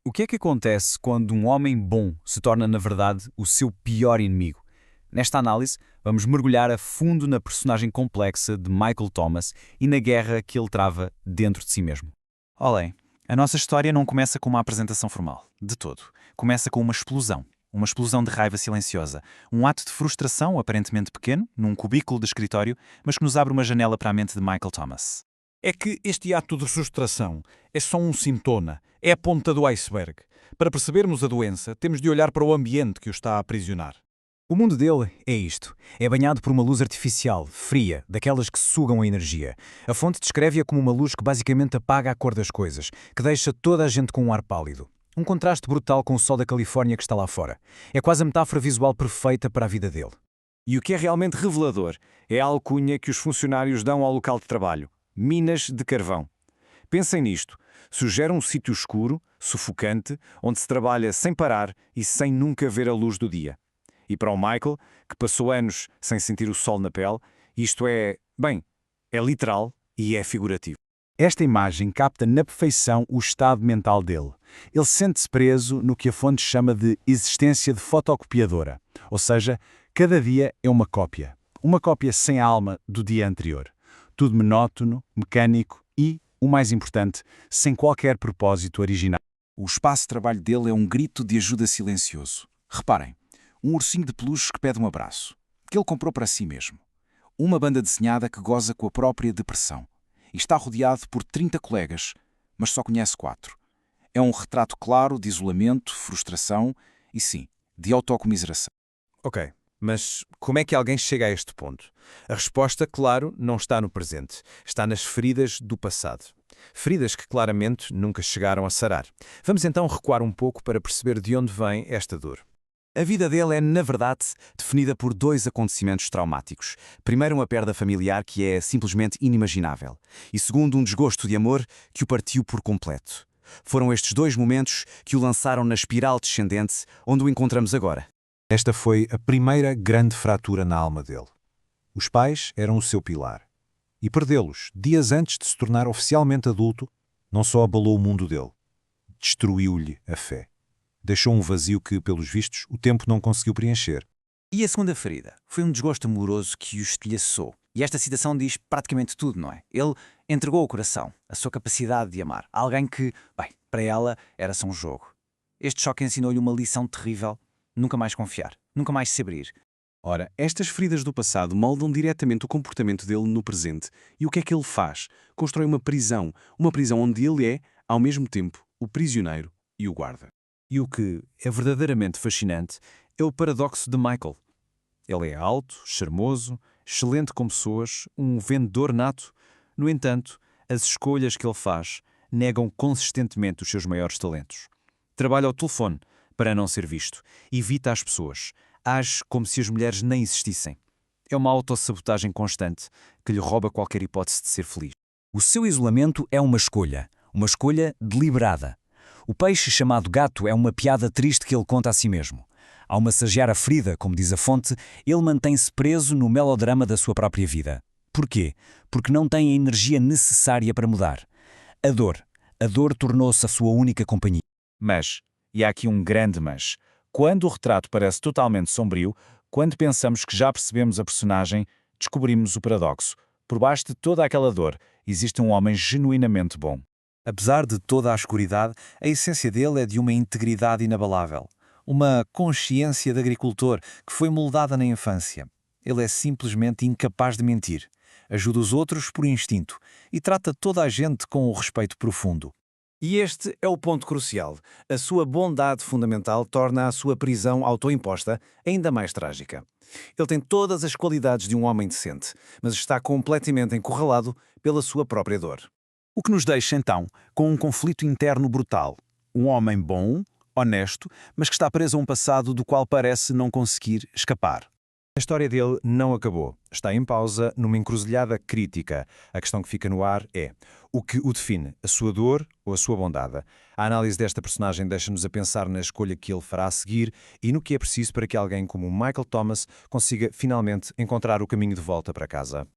O que é que acontece quando um homem bom se torna, na verdade, o seu pior inimigo? Nesta análise, vamos mergulhar a fundo na personagem complexa de Michael Thomas e na guerra que ele trava dentro de si mesmo. Olhem, a nossa história não começa com uma apresentação formal, de todo. Começa com uma explosão. Uma explosão de raiva silenciosa. Um ato de frustração aparentemente pequeno, num cubículo de escritório, mas que nos abre uma janela para a mente de Michael Thomas. É que este ato de frustração é só um sintoma, é a ponta do iceberg. Para percebermos a doença, temos de olhar para o ambiente que o está a aprisionar. O mundo dele é isto. É banhado por uma luz artificial, fria, daquelas que sugam a energia. A fonte descreve-a como uma luz que basicamente apaga a cor das coisas, que deixa toda a gente com um ar pálido. Um contraste brutal com o sol da Califórnia que está lá fora. É quase a metáfora visual perfeita para a vida dele. E o que é realmente revelador é a alcunha que os funcionários dão ao local de trabalho: minas de carvão. Pensem nisto. Sugere um sítio escuro, sufocante, onde se trabalha sem parar e sem nunca ver a luz do dia. E para o Michael, que passou anos sem sentir o sol na pele, isto é literal e é figurativo. Esta imagem capta na perfeição o estado mental dele. Ele sente-se preso no que a fonte chama de existência de fotocopiadora. Ou seja, cada dia é uma cópia. Uma cópia sem alma do dia anterior. Tudo monótono, mecânico e, o mais importante, sem qualquer propósito original. O espaço de trabalho dele é um grito de ajuda silencioso. Reparem, um ursinho de peluche que pede um abraço, que ele comprou para si mesmo. Uma banda desenhada que goza com a própria depressão. E está rodeado por 30 colegas, mas só conhece 4. É um retrato claro de isolamento, frustração e, sim, de autocomiseração. Ok, mas como é que alguém chega a este ponto? A resposta, claro, não está no presente. Está nas feridas do passado. Feridas que claramente nunca chegaram a sarar. Vamos então recuar um pouco para perceber de onde vem esta dor. A vida dele é, na verdade, definida por 2 acontecimentos traumáticos. Primeiro, uma perda familiar que é simplesmente inimaginável. E segundo, um desgosto de amor que o partiu por completo. Foram estes 2 momentos que o lançaram na espiral descendente onde o encontramos agora. Esta foi a primeira grande fratura na alma dele. Os pais eram o seu pilar. E perdê-los, dias antes de se tornar oficialmente adulto, não só abalou o mundo dele, destruiu-lhe a fé. Deixou um vazio que, pelos vistos, o tempo não conseguiu preencher. E a segunda ferida? Foi um desgosto amoroso que o estilhaçou. E esta citação diz praticamente tudo, não é? Ele entregou o coração, a sua capacidade de amar, a alguém que, para ela, era só um jogo. Este choque ensinou-lhe uma lição terrível: nunca mais confiar, nunca mais se abrir. Ora, estas feridas do passado moldam diretamente o comportamento dele no presente. E o que é que ele faz? Constrói uma prisão onde ele é, ao mesmo tempo, o prisioneiro e o guarda. E o que é verdadeiramente fascinante é o paradoxo de Michael. Ele é alto, charmoso, excelente com pessoas, um vendedor nato. No entanto, as escolhas que ele faz negam consistentemente os seus maiores talentos. Trabalha ao telefone para não ser visto, evita as pessoas, age como se as mulheres nem existissem. É uma autossabotagem constante que lhe rouba qualquer hipótese de ser feliz. O seu isolamento é uma escolha deliberada. O peixe chamado gato é uma piada triste que ele conta a si mesmo. Ao massagear a ferida, como diz a fonte, ele mantém-se preso no melodrama da sua própria vida. Porquê? Porque não tem a energia necessária para mudar. A dor tornou-se a sua única companhia. Mas, e há aqui um grande mas, quando o retrato parece totalmente sombrio, quando pensamos que já percebemos a personagem, descobrimos o paradoxo. Por baixo de toda aquela dor, existe um homem genuinamente bom. Apesar de toda a escuridade, a essência dele é de uma integridade inabalável. Uma consciência de agricultor que foi moldada na infância. Ele é simplesmente incapaz de mentir. Ajuda os outros por instinto e trata toda a gente com um respeito profundo. E este é o ponto crucial. A sua bondade fundamental torna a sua prisão autoimposta ainda mais trágica. Ele tem todas as qualidades de um homem decente, mas está completamente encurralado pela sua própria dor. O que nos deixa, então, com um conflito interno brutal. Um homem bom, honesto, mas que está preso a um passado do qual parece não conseguir escapar. A história dele não acabou. Está em pausa, numa encruzilhada crítica. A questão que fica no ar é: o que o define, a sua dor ou a sua bondade? A análise desta personagem deixa-nos a pensar na escolha que ele fará a seguir e no que é preciso para que alguém como Michael Thomas consiga finalmente encontrar o caminho de volta para casa.